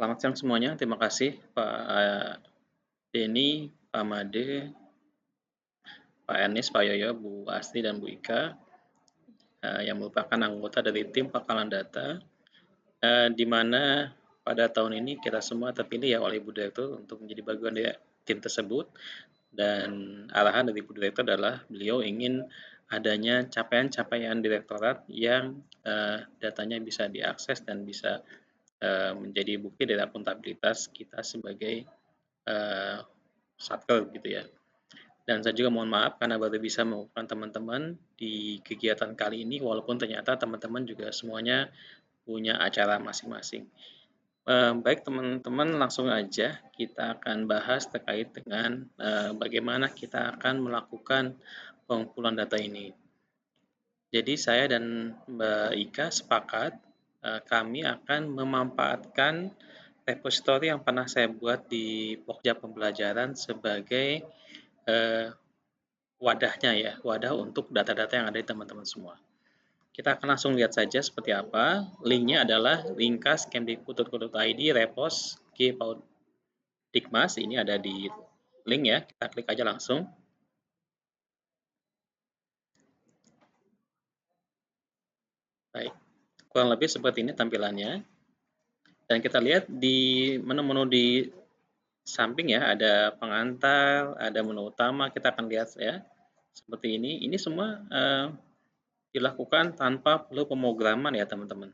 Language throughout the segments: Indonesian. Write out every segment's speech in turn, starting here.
Selamat siang semuanya, terima kasih Pak Denny, Pak Made, Pak Ernest, Pak Yoyo, Bu Asti, dan Bu Ika yang merupakan anggota dari tim Pangkalan Data, di mana pada tahun ini kita semua terpilih ya oleh Bu Direktur untuk menjadi bagian dari tim tersebut. Dan arahan dari Bu Direktur adalah beliau ingin adanya capaian-capaian direktorat yang datanya bisa diakses dan bisa menjadi bukti dari akuntabilitas kita sebagai uh, satker gitu ya. Dan saya juga mohon maaf karena baru bisa mengumpulkan teman-teman di kegiatan kali ini, walaupun ternyata teman-teman juga semuanya punya acara masing-masing. Baik teman-teman, langsung aja kita akan bahas terkait dengan bagaimana kita akan melakukan pengumpulan data ini. Jadi saya dan Mbak Ika sepakat kami akan memanfaatkan repository yang pernah saya buat di Pokja Pembelajaran sebagai eh, wadahnya ya, wadah untuk data-data yang ada di teman-teman semua. Kita akan langsung lihat saja seperti apa. Linknya adalah ringkas kemdikbud.go.id repos G Paud Dikmas. Ini ada di link ya, kita klik aja langsung. Baik, kurang lebih seperti ini tampilannya. Dan kita lihat di menu-menu di samping ya, ada pengantar, ada menu utama, kita akan lihat ya, seperti ini. Ini semua dilakukan tanpa perlu pemrograman ya teman-teman.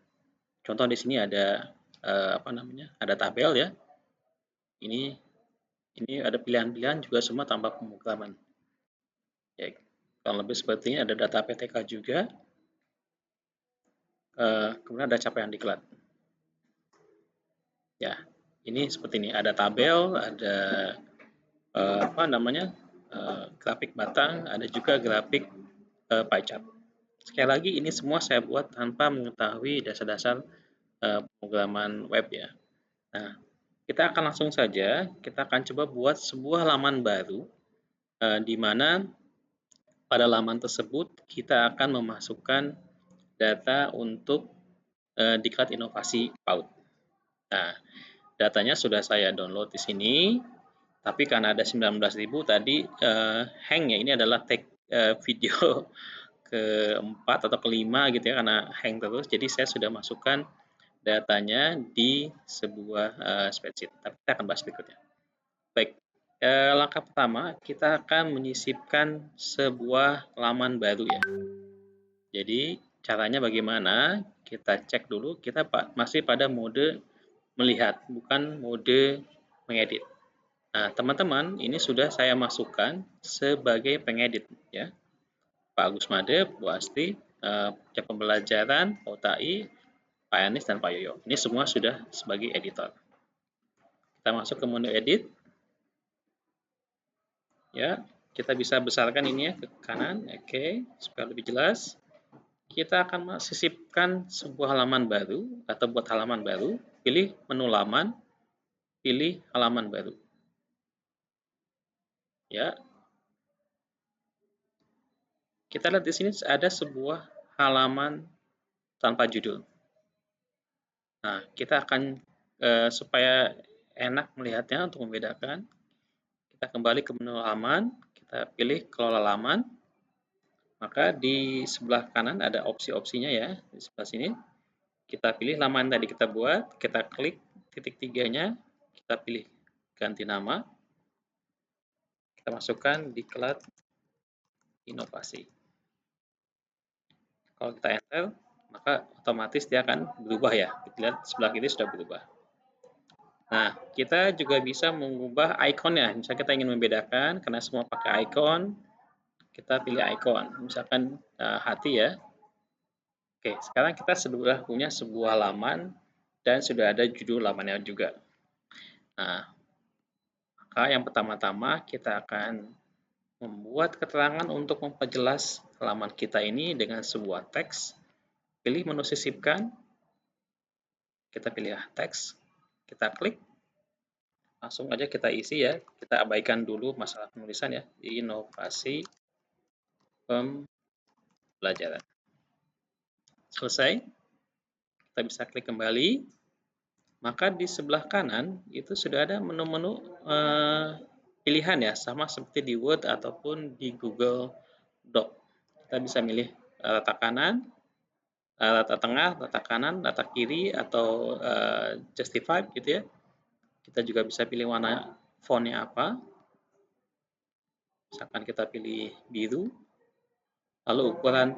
Contoh di sini ada apa namanya? Ada tabel ya. Ini ada pilihan-pilihan juga semua tanpa pemrograman. Ya, kurang lebih seperti ini, ada data PTK juga. Kemudian ada capaian diklat. Ya, ini seperti ini. Ada tabel, ada apa namanya? Grafik batang, ada juga grafik pie chart. Sekali lagi ini semua saya buat tanpa mengetahui dasar-dasar pemrograman web ya. Nah, kita akan langsung saja, kita akan coba buat sebuah halaman baru di mana pada halaman tersebut kita akan memasukkan data untuk diklat inovasi PAUD. Nah, datanya sudah saya download di sini, tapi karena ada 19.000 tadi hang ya, ini adalah tag video keempat atau kelima gitu ya, karena hang terus, jadi saya sudah masukkan datanya di sebuah spreadsheet. Tapi kita akan bahas berikutnya. Baik, langkah pertama kita akan menyisipkan sebuah laman baru ya. Jadi caranya bagaimana? Kita cek dulu, kita masih pada mode melihat, bukan mode mengedit. Nah, teman-teman, ini sudah saya masukkan sebagai pengedit ya. Pak Agus Made, Bu Asti, pembelajaran, OTAI, Pak Anies dan Pak Yoyo. Ini semua sudah sebagai editor. Kita masuk ke menu edit. Ya, kita bisa besarkan ini ya ke kanan. Oke, supaya lebih jelas. Kita akan sisipkan sebuah halaman baru atau buat halaman baru. Pilih menu laman, pilih halaman baru. Ya, kita lihat di sini ada sebuah halaman tanpa judul. Nah, kita akan supaya enak melihatnya untuk membedakan, kita kembali ke menu halaman, kita pilih kelola laman, maka di sebelah kanan ada opsi-opsinya ya, di sebelah sini. Kita pilih laman tadi kita buat, kita klik titik tiganya, kita pilih ganti nama, kita masukkan diklat inovasi. Kalau kita enter, maka otomatis dia akan berubah ya. Kita lihat sebelah kiri sudah berubah. Nah, kita juga bisa mengubah ikonnya. Misalnya kita ingin membedakan, karena semua pakai icon, kita pilih icon. Misalkan hati ya. Oke, sekarang kita sudah punya sebuah halaman dan sudah ada judul lamannya juga. Nah, maka yang pertama-tama kita akan membuat keterangan untuk memperjelas halaman kita ini dengan sebuah teks. Pilih menu sisipkan, kita pilih teks, kita klik, langsung aja kita isi ya. Kita abaikan dulu masalah penulisan ya, inovasi pembelajaran. Selesai, kita bisa klik kembali. maka di sebelah kanan itu sudah ada menu-menu pilihan ya, sama seperti di Word ataupun di Google Doc. Kita bisa milih letak kanan, letak tengah, letak kanan, letak kiri, atau justified gitu ya. Kita juga bisa pilih warna fontnya apa. Misalkan kita pilih biru. Lalu ukuran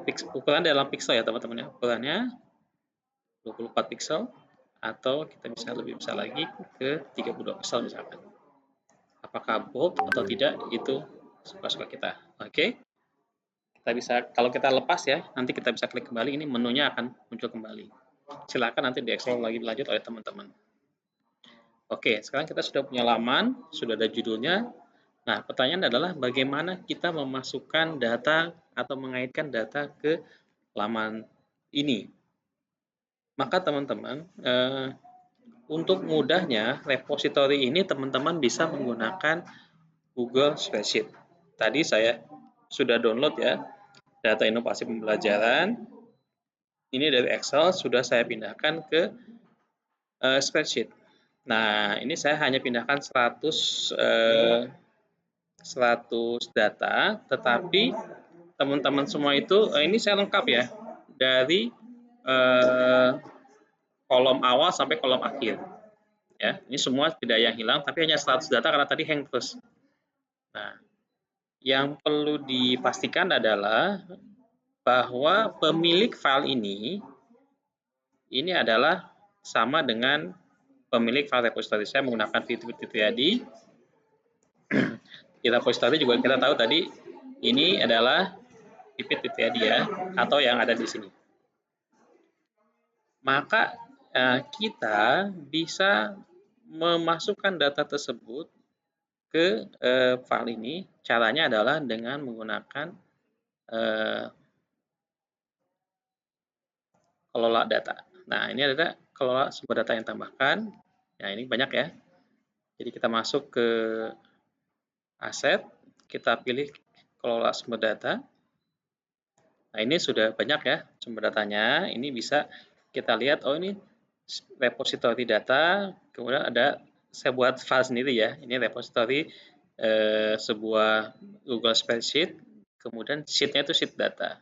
dalam pixel ya teman-teman ya. Ukurannya 24 pixel atau kita bisa lebih besar lagi ke 32 pixel misalkan. Apakah bold atau tidak itu suka-suka kita. Oke. Kita bisa, kalau kita lepas ya, nanti kita bisa klik kembali, ini menunya akan muncul kembali. Silakan nanti di-explore lagi lanjut oleh teman-teman. Oke, sekarang kita sudah punya laman, sudah ada judulnya. Nah, pertanyaan adalah bagaimana kita memasukkan data atau mengaitkan data ke laman ini. Maka teman-teman, untuk mudahnya repository ini teman-teman bisa menggunakan Google Spreadsheet. Tadi saya sudah download ya data inovasi pembelajaran. Ini dari Excel sudah saya pindahkan ke spreadsheet. Nah, ini saya hanya pindahkan 100 data, tetapi teman-teman semua itu ini saya lengkap ya dari kolom awal sampai kolom akhir. Ya, ini semua tidak yang hilang, tapi hanya 100 data karena tadi hang terus. Nah, yang perlu dipastikan adalah bahwa pemilik file ini adalah sama dengan pemilik file repository. Saya menggunakan Fitriadi. Di repository juga kita tahu tadi ini adalah Pipit Fitriadi ya, atau yang ada di sini. Maka kita bisa memasukkan data tersebut ke file ini. Caranya adalah dengan menggunakan kelola data. Nah, ini ada kelola sumber data yang tambahkan. Nah, ini banyak ya. Jadi kita masuk ke aset, kita pilih kelola sumber data. Nah, ini sudah banyak ya sumber datanya. Ini bisa kita lihat, oh ini repository data, kemudian ada, saya buat file sendiri ya. Ini repository sebuah Google Spreadsheet, kemudian sheet-nya itu sheet data.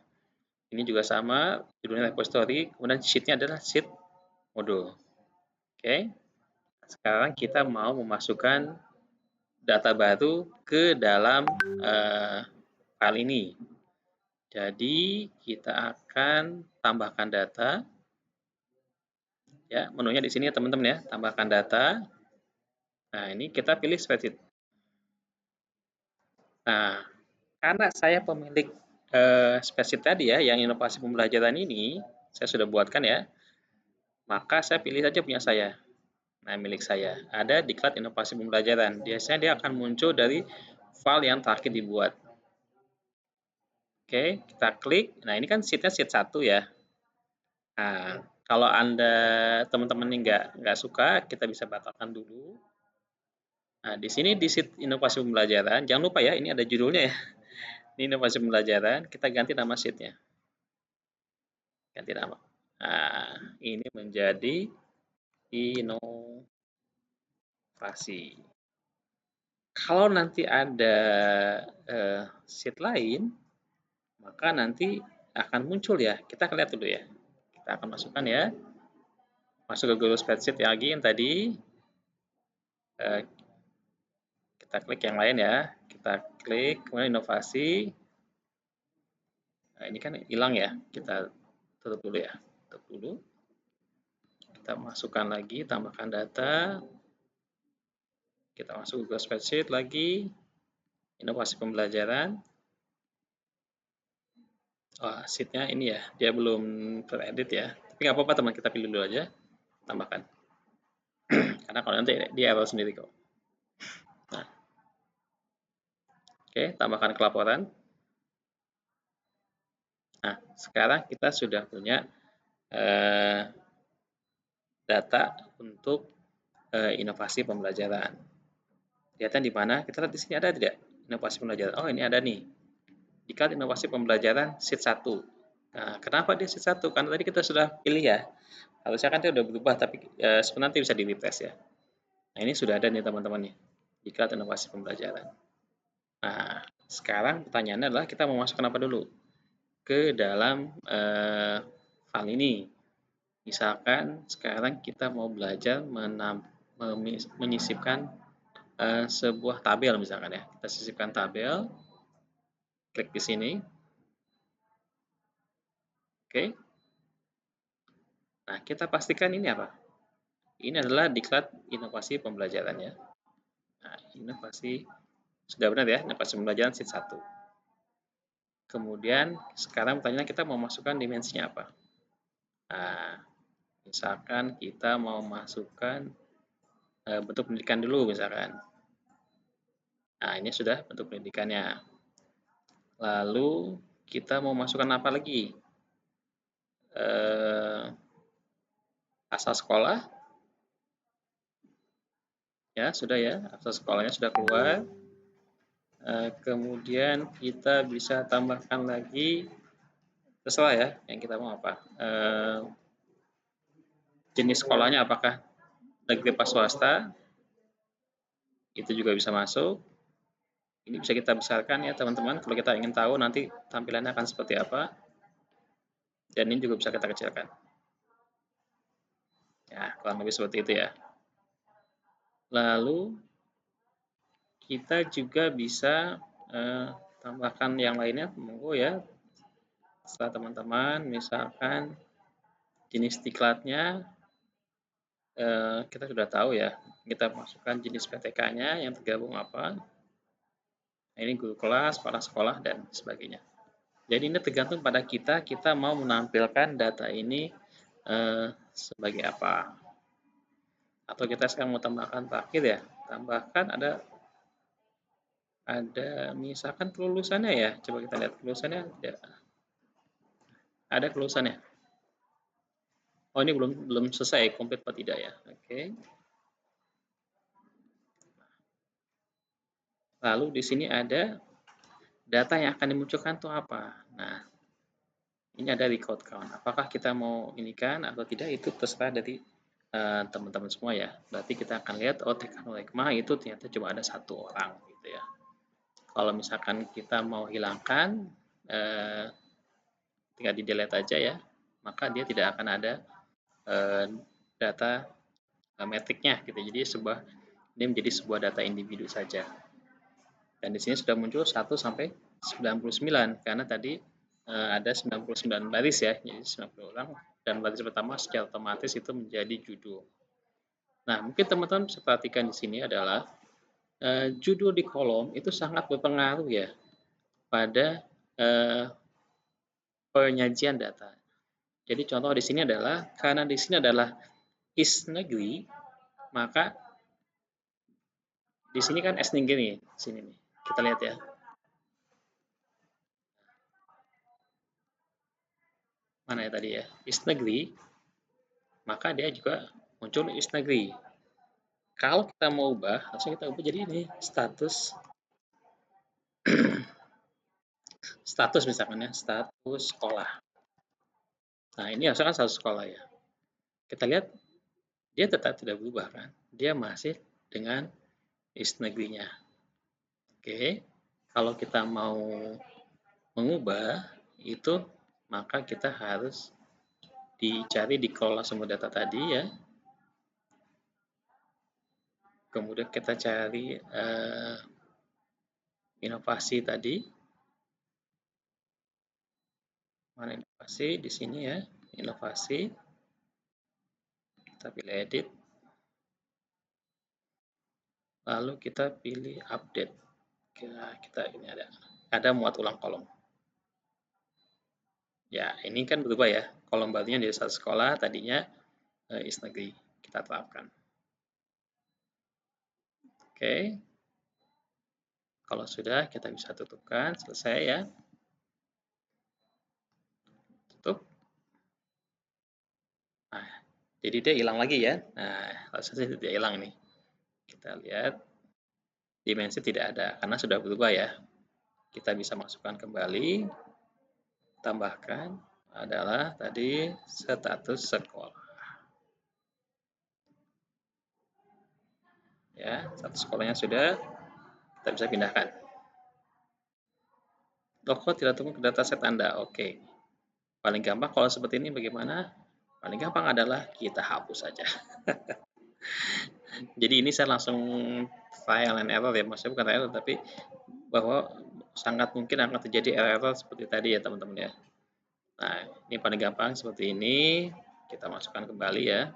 Ini juga sama, judulnya repository, kemudian sheet-nya adalah sheet modul. Oke, sekarang kita mau memasukkan data baru ke dalam file ini. Jadi kita akan tambahkan data. Ya, menunya di sini ya teman-teman ya, tambahkan data. Nah, ini kita pilih spreadsheet. Nah, karena saya pemilik spreadsheet tadi ya, yang inovasi pembelajaran ini, saya sudah buatkan ya, maka saya pilih saja punya saya. Nah, milik saya. Ada diklat inovasi pembelajaran. Biasanya dia akan muncul dari file yang terakhir dibuat. Oke, kita klik. Nah, ini kan sheet-nya sheet 1 ya. Nah, kalau Anda teman-teman ini nggak suka, kita bisa batalkan dulu. Nah, di sini di sheet inovasi pembelajaran, jangan lupa ya, ini ada judulnya ya. Ini inovasi pembelajaran, kita ganti nama sheet-nya. Ganti nama. Nah, ini menjadi inovasi. Kalau nanti ada sheet lain, maka nanti akan muncul ya. Kita lihat dulu ya. Kita akan masukkan ya. Masuk ke Google Spreadsheet lagi yang tadi. Kita klik yang lain ya. Kita klik, kemudian inovasi. Nah, ini kan hilang ya. Kita tutup dulu ya. Tutup dulu. Kita masukkan lagi, tambahkan data. Kita masuk Google Spreadsheet lagi. Inovasi pembelajaran. Oh, sheet-nya ini ya, dia belum teredit ya. Tapi nggak apa-apa teman, kita pilih dulu aja. Tambahkan. Karena kalau nanti dia error sendiri kok. Nah. Oke, tambahkan ke laporan. Nah, sekarang kita sudah punya data untuk inovasi pembelajaran. Kelihatan di mana? Kita lihat di sini ada tidak inovasi pembelajaran? Oh, ini ada nih. Diklat inovasi pembelajaran sheet 1. Nah, kenapa dia sheet 1? Karena tadi kita sudah pilih ya. Harusnya kan dia udah berubah, tapi sebenarnya nanti bisa di-refresh ya. Nah, ini sudah ada nih teman-teman nih. Diklat inovasi pembelajaran. Nah, sekarang pertanyaannya adalah kita mau masukkan apa dulu ke dalam file ini. Misalkan sekarang kita mau belajar menyisipkan sebuah tabel misalkan ya. Kita sisipkan tabel, klik di sini. Oke. Nah, kita pastikan ini apa? Ini adalah diklat inovasi pembelajaran ya. Nah, inovasi sudah benar ya, inovasi pembelajaran sheet 1. Kemudian sekarang pertanyaannya kita mau masukkan dimensinya apa? Nah, misalkan kita mau masukkan bentuk pendidikan dulu misalkan. Nah, ini sudah bentuk pendidikannya. Lalu kita mau masukkan apa lagi? Asal sekolah. Ya, sudah ya. Asal sekolahnya sudah keluar. Kemudian kita bisa tambahkan lagi, terserah ya, yang kita mau apa. Jenis sekolahnya apakah negeri apa swasta, itu juga bisa masuk. Ini bisa kita besarkan ya teman-teman, kalau kita ingin tahu nanti tampilannya akan seperti apa. Dan ini juga bisa kita kecilkan. Ya, kurang lebih seperti itu ya. Lalu kita juga bisa tambahkan yang lainnya, monggo ya. Setelah teman-teman, misalkan jenis diklatnya kita sudah tahu ya. Kita masukkan jenis PTK-nya yang tergabung apa. Nah, ini guru kelas, kepala sekolah, dan sebagainya. Jadi ini tergantung pada kita mau menampilkan data ini sebagai apa. Atau kita sekarang mau tambahkan terakhir ya, tambahkan ada misalkan kelulusannya ya. Coba kita lihat kelulusannya, ada kelulusannya. Oh, ini belum selesai, komplit atau tidak ya. Oke. Lalu di sini ada data yang akan dimunculkan itu apa. Nah, ini ada record count. Apakah kita mau inikan atau tidak, itu terserah dari teman-teman semua ya. Berarti kita akan lihat, oh Teknorekma itu ternyata cuma ada 1 orang gitu ya. Kalau misalkan kita mau hilangkan, tinggal di delete aja ya, maka dia tidak akan ada data metriknya gitu. Jadi ini menjadi sebuah data individu saja. Dan di sini sudah muncul 1 sampai 99 karena tadi ada 99 baris ya, jadi 90 orang, dan baris pertama secara otomatis itu menjadi judul. Nah, mungkin teman-teman bisa perhatikan di sini adalah judul di kolom itu sangat berpengaruh ya pada penyajian data. Jadi contoh di sini adalah karena di sini adalah is negeri, maka di sini kan S negeri nih, sini nih. Kita lihat ya. Mana ya tadi ya? Is negeri, maka dia juga muncul is negeri. Kalau kita mau ubah, langsung kita ubah jadi ini status status misalkan ya, status sekolah. Nah, ini harusnya kan status sekolah ya. Kita lihat dia tetap tidak berubah kan? Dia masih dengan is negerinya. Oke. Kalau kita mau mengubah itu, maka kita harus dicari di kolom sumber data tadi ya. Kemudian kita cari inovasi tadi. Mana inovasi? Di sini ya, inovasi. Kita pilih edit. Lalu kita pilih update. Kita ini ada muat ulang kolom. Ya, ini kan berubah ya. Kolom barunya dari satu sekolah, tadinya is negeri. Kita terapkan. Oke. Kalau sudah, kita bisa tutupkan. Selesai ya. Tutup. Nah, jadi dia hilang lagi ya. Nah, harusnya tidak hilang nih. Kita lihat. Dimensi tidak ada, karena sudah berubah ya. Kita bisa masukkan kembali. Tambahkan. adalah tadi status sekolah. Ya, status sekolahnya sudah, kita bisa pindahkan. Toko tidak terhubung ke dataset Anda. Oke. Paling gampang kalau seperti ini bagaimana? Paling gampang adalah kita hapus saja. Jadi ini saya langsung trial and error ya, maksudnya bukan error tapi bahwa sangat mungkin akan terjadi error seperti tadi ya teman-teman ya. Nah, ini paling gampang seperti ini. Kita masukkan kembali ya.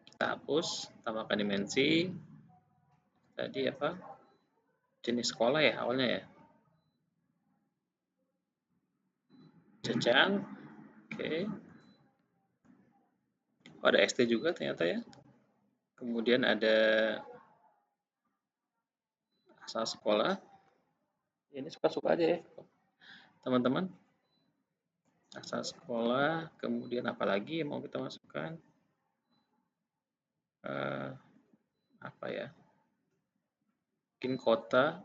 Kita hapus, tambahkan dimensi. Tadi apa? Jenis sekolah ya awalnya ya. Jenjang. Oke. Oh, ada SD juga ternyata ya. Kemudian ada asal sekolah. Ini suka-suka aja ya, teman-teman. Asal sekolah, kemudian apalagi yang mau kita masukkan? Apa ya? Mungkin kota.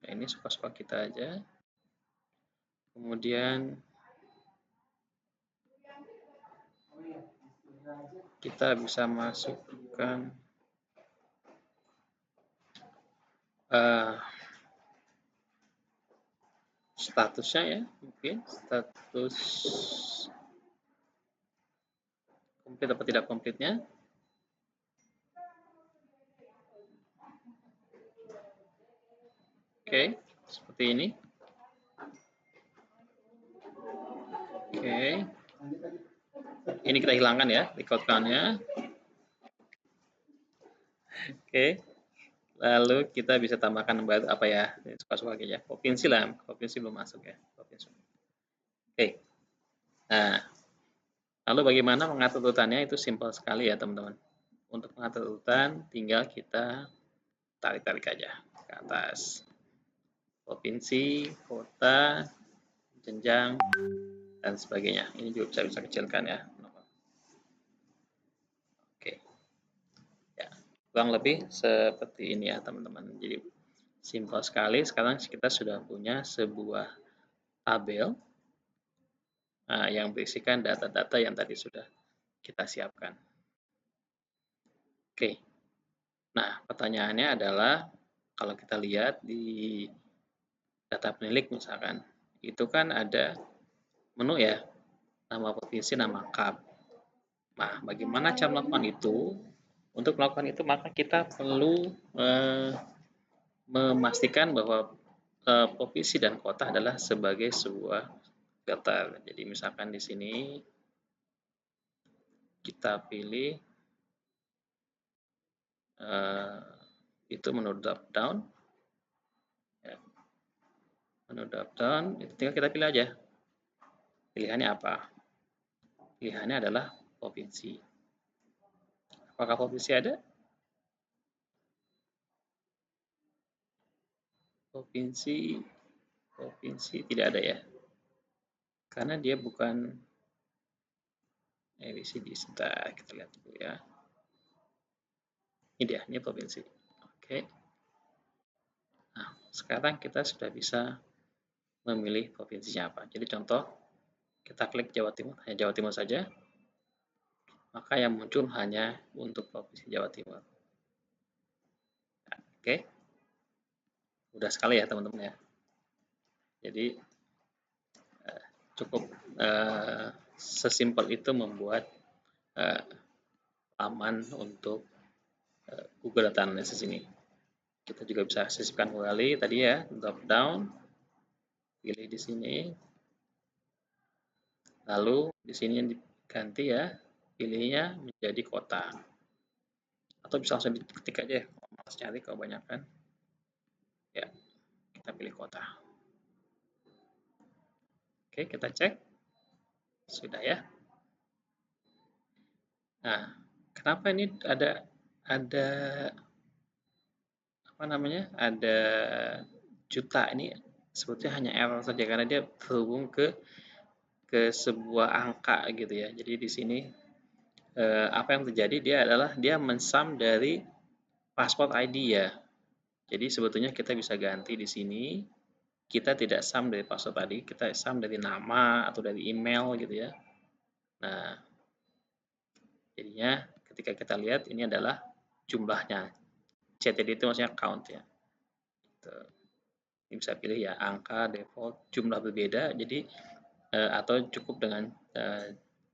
Nah, ini suka-suka kita aja. Kemudian kita bisa masukkan statusnya ya, mungkin status komplit atau tidak komplitnya. Oke, seperti ini. Oke, ini kita hilangkan ya record count-nya. Oke, lalu kita bisa tambahkan apa ya, suka-suka aja. Provinsi lah, provinsi belum masuk ya. Provinsi. Oke, nah lalu bagaimana mengatur urutannya? Itu simpel sekali ya teman-teman. Untuk mengatur urutan tinggal kita tarik-tarik aja ke atas. Provinsi, kota, jenjang, dan sebagainya. Ini juga bisa kecilkan ya. Oke, ya kurang lebih seperti ini ya teman-teman. Jadi simpel sekali. Sekarang kita sudah punya sebuah tabel yang berisikan data-data yang tadi sudah kita siapkan. Oke, nah pertanyaannya adalah kalau kita lihat di data penilik misalkan, itu kan ada menu ya, nama provinsi, nama KAP. Nah, bagaimana cara melakukan itu? Untuk melakukan itu maka kita perlu memastikan bahwa provinsi dan kota adalah sebagai sebuah filter. Jadi misalkan di sini kita pilih itu menu drop down. Ya. Menu drop down itu tinggal kita pilih aja. Pilihannya apa? Pilihannya adalah provinsi. Apakah provinsi ada? Provinsi tidak ada ya. Karena dia bukan ABCD. Sebentar kita lihat dulu ya. Ini dia, ini provinsi. Oke. Nah, sekarang kita sudah bisa memilih provinsinya apa. Jadi contoh, kita klik Jawa Timur, hanya Jawa Timur saja. Maka yang muncul hanya untuk provinsi Jawa Timur. Nah, oke. Mudah sekali ya teman-teman ya. Jadi cukup sesimpel itu membuat laman untuk Google Data Analysis ini. Kita juga bisa sisipkan kembali tadi ya, drop down, pilih di sini, lalu di sini diganti ya, pilihnya menjadi kota. Atau bisa langsung diketik aja ya, kalau malas cari kebanyakan. Ya, kita pilih kota. Oke, kita cek. Sudah ya. Nah, kenapa ini ada apa namanya? Ada juta ini sebetulnya hanya error saja karena dia terhubung ke sebuah angka gitu ya. Jadi di sini apa yang terjadi dia adalah dia mensum dari password ID ya. Jadi sebetulnya kita bisa ganti di sini kita tidak sum dari password tadi, kita sum dari nama atau dari email gitu ya. Nah, jadinya ketika kita lihat ini adalah jumlahnya. CTD itu maksudnya count ya. Gitu. Ini bisa pilih ya angka, default, jumlah berbeda. Jadi atau cukup dengan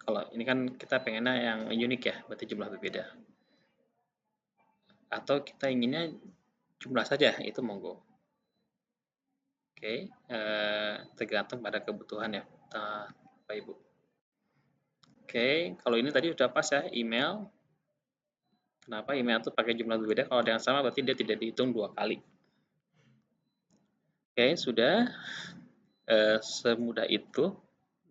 kalau ini kan kita pengennya yang unik ya, berarti jumlah berbeda. Atau kita inginnya jumlah saja, itu monggo. Oke, tergantung pada kebutuhan ya, Bapak Ibu. Oke, kalau ini tadi sudah pas ya, email. Kenapa email itu pakai jumlah berbeda? Kalau ada yang sama berarti dia tidak dihitung 2 kali. Oke, sudah semudah itu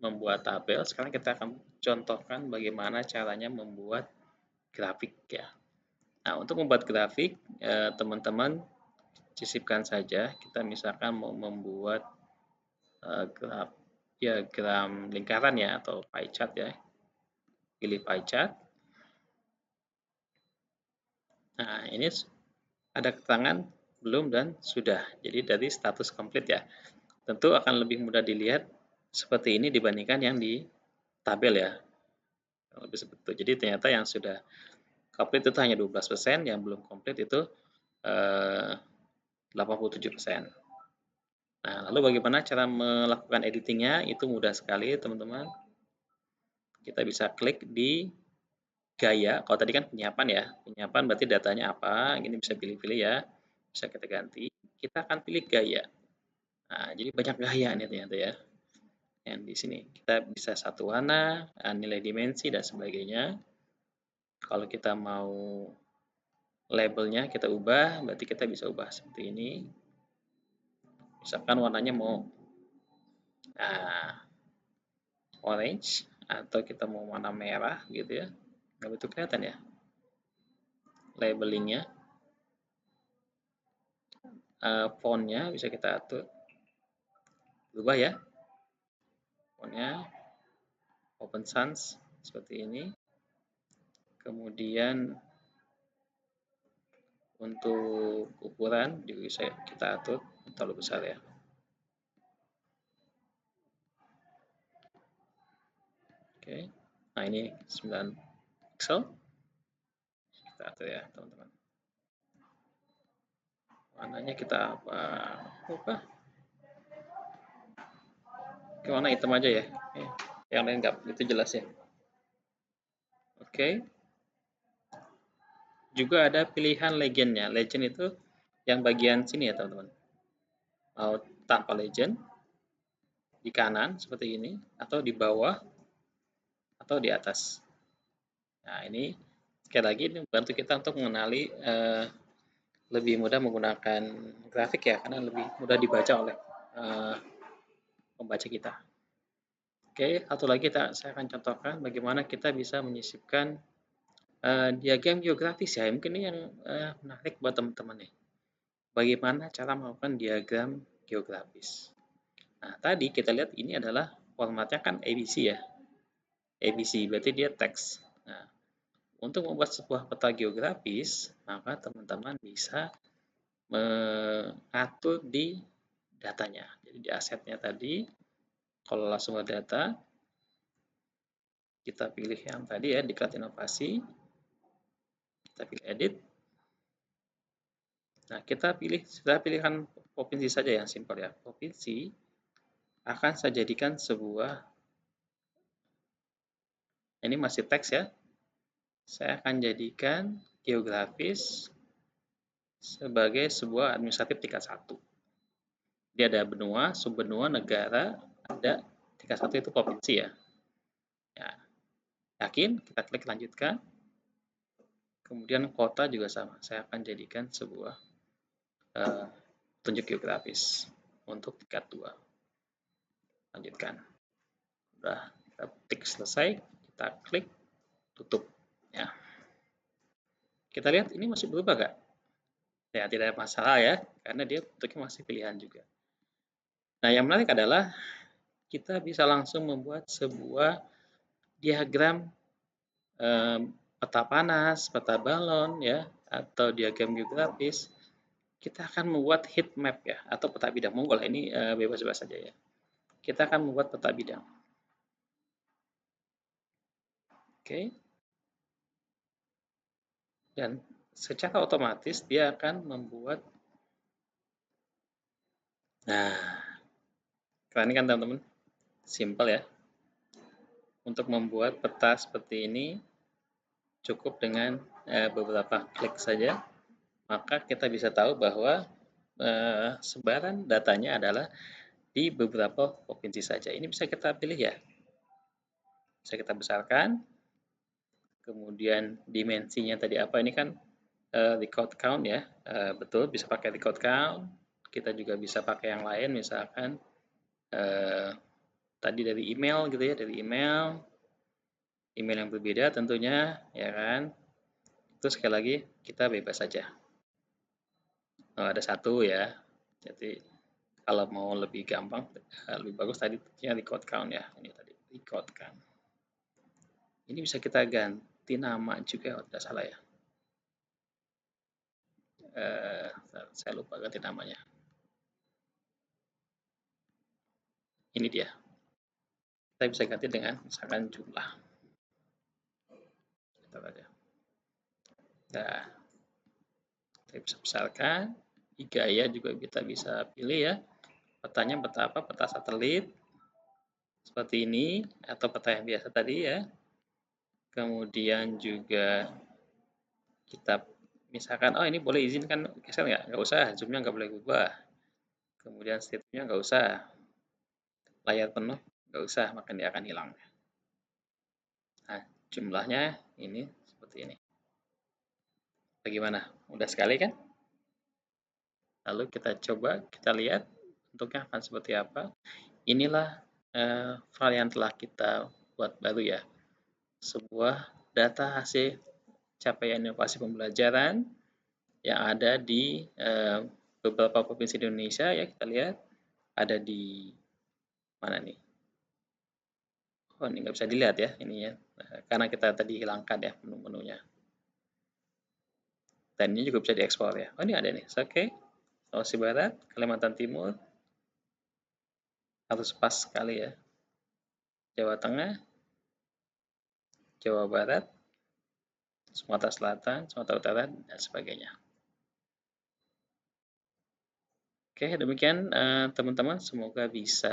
membuat tabel. Sekarang kita akan contohkan bagaimana caranya membuat grafik ya. Nah, untuk membuat grafik, teman-teman sisipkan saja. Kita misalkan mau membuat diagram lingkaran ya atau pie chart ya. Pilih pie chart. Nah, ini ada keterangan belum dan sudah. Jadi dari status komplit ya. Tentu akan lebih mudah dilihat seperti ini dibandingkan yang di tabel ya. Lebih seperti itu. Jadi ternyata yang sudah komplit itu hanya 12%, yang belum komplit itu 87%. Nah, lalu bagaimana cara melakukan editingnya? Itu mudah sekali, teman-teman. Kita bisa klik di gaya. Kalau tadi kan penyiapan ya. Penyiapan berarti datanya apa. Ini bisa pilih-pilih ya. Bisa kita ganti. Kita akan pilih gaya. Nah, jadi banyak gaya nih ternyata ya. Yang di sini kita bisa satu warna, nilai dimensi dan sebagainya. Kalau kita mau labelnya kita ubah, berarti kita bisa ubah seperti ini. Misalkan warnanya mau orange atau kita mau warna merah gitu ya. Nggak betul kelihatan ya labelingnya. Fontnya bisa kita atur, berubah ya. Fontnya Open Sans seperti ini. Kemudian untuk ukuran juga bisa kita atur terlalu besar ya. Oke. Nah, ini 9 pixel. Kita atur ya, teman-teman. Warnanya kita apa? Oke, warna hitam aja ya. Yang lain nggak itu jelas ya. Oke. Juga ada pilihan legendnya. Legend itu yang bagian sini ya, teman-teman. Mau tanpa legend, di kanan seperti ini, atau di bawah, atau di atas. Nah, ini sekali lagi ini membantu kita untuk mengenali lebih mudah menggunakan grafik ya, karena lebih mudah dibaca oleh pembaca kita. Oke, satu lagi saya akan contohkan bagaimana kita bisa menyisipkan diagram geografis ya. Mungkin ini yang menarik buat teman-teman nih. Bagaimana cara melakukan diagram geografis. Nah, tadi kita lihat ini adalah formatnya kan ABC ya. ABC berarti dia teks. Nah, untuk membuat sebuah peta geografis, maka teman-teman bisa mengatur di datanya. Jadi di asetnya tadi, kelola sumber data, kita pilih yang tadi ya, diklat inovasi, kita pilih edit. Nah, kita pilihkan provinsi saja yang simpel ya. Provinsi akan saya jadikan sebuah, ini masih teks ya. Saya akan jadikan geografis sebagai sebuah administratif tingkat 1. Dia ada benua, subbenua, negara, ada tingkat 1 itu provinsi ya. Ya. Yakin? Kita klik lanjutkan. Kemudian kota juga sama. Saya akan jadikan sebuah tunjuk geografis untuk tingkat 2. Lanjutkan. Udah, kita klik selesai, kita klik tutup ya. Kita lihat ini masih berubah nggak? Ya, tidak ada masalah ya, karena dia bentuknya masih pilihan juga. Nah, yang menarik adalah kita bisa langsung membuat sebuah diagram peta panas, peta balon ya, atau diagram geografis kita akan membuat heat map ya, atau peta bidang. Monggo lah, ini bebas-bebas saja ya. Kita akan membuat peta bidang. Oke. Dan secara otomatis dia akan membuat, nah, keren kan teman-teman? Simple ya. Untuk membuat peta seperti ini cukup dengan beberapa klik saja, maka kita bisa tahu bahwa sebaran datanya adalah di beberapa provinsi saja. Ini bisa kita pilih ya. Bisa kita besarkan. Kemudian dimensinya tadi apa? Ini kan record count ya. Betul, bisa pakai record count. Kita juga bisa pakai yang lain, misalkan tadi dari email gitu ya, dari email yang berbeda tentunya, ya kan. Terus sekali lagi kita bebas saja. Ada satu ya. Jadi kalau mau lebih gampang, lebih bagus tadi record count ya. Ini tadi record count. Ini bisa kita ganti nama juga, kalau tidak salah ya. Saya lupa ganti namanya. Ini dia. Kita bisa ganti dengan misalkan jumlah. Kita aja. Nah, kita bisa besarkan. Gaya juga kita bisa pilih ya. Petanya peta apa? Peta satelit. Seperti ini. Atau peta yang biasa tadi ya. Kemudian juga kita misalkan, oh ini boleh izinkan geser nggak? Nggak usah, zoomnya nggak boleh berubah. Kemudian state-nya nggak usah. Layar penuh nggak usah, maka dia akan hilang. Nah, jumlahnya ini seperti ini. Bagaimana? Mudah sekali kan? Lalu kita coba, kita lihat bentuknya akan seperti apa. Inilah file yang telah kita buat baru ya. Sebuah data hasil capaian inovasi pembelajaran yang ada di beberapa provinsi di Indonesia ya. Kita lihat ada di mana nih? Oh, ini nggak bisa dilihat ya ininya, karena kita tadi hilangkan ya menu-menunya. Dan ini juga bisa diekspor ya. Oh, ini ada nih. Oke. Sulawesi Barat, Kalimantan Timur, harus pas sekali ya. Jawa Tengah, Jawa Barat, Sumatera Selatan, Sumatera Utara, dan sebagainya. Oke, demikian teman-teman. Semoga bisa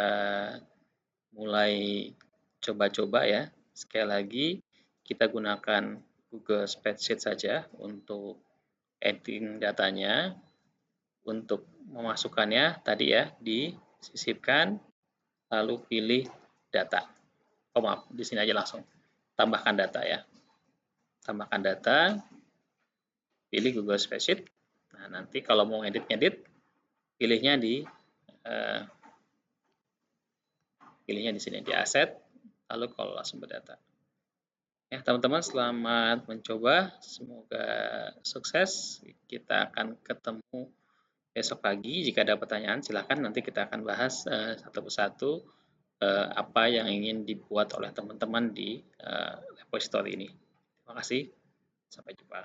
mulai coba-coba ya. Sekali lagi, kita gunakan Google Spreadsheet saja untuk editing datanya. Untuk memasukkannya tadi ya, disisipkan, lalu pilih data. Oh maaf, di sini aja langsung. Tambahkan data ya. Tambahkan data, pilih Google Spreadsheet. Nah, nanti kalau mau edit-edit, pilihnya di sini di aset, lalu kalau sumber data. Ya, teman-teman selamat mencoba, semoga sukses. Kita akan ketemu besok pagi. Jika ada pertanyaan silahkan, nanti kita akan bahas satu persatu apa yang ingin dibuat oleh teman-teman di repository ini. Terima kasih, sampai jumpa.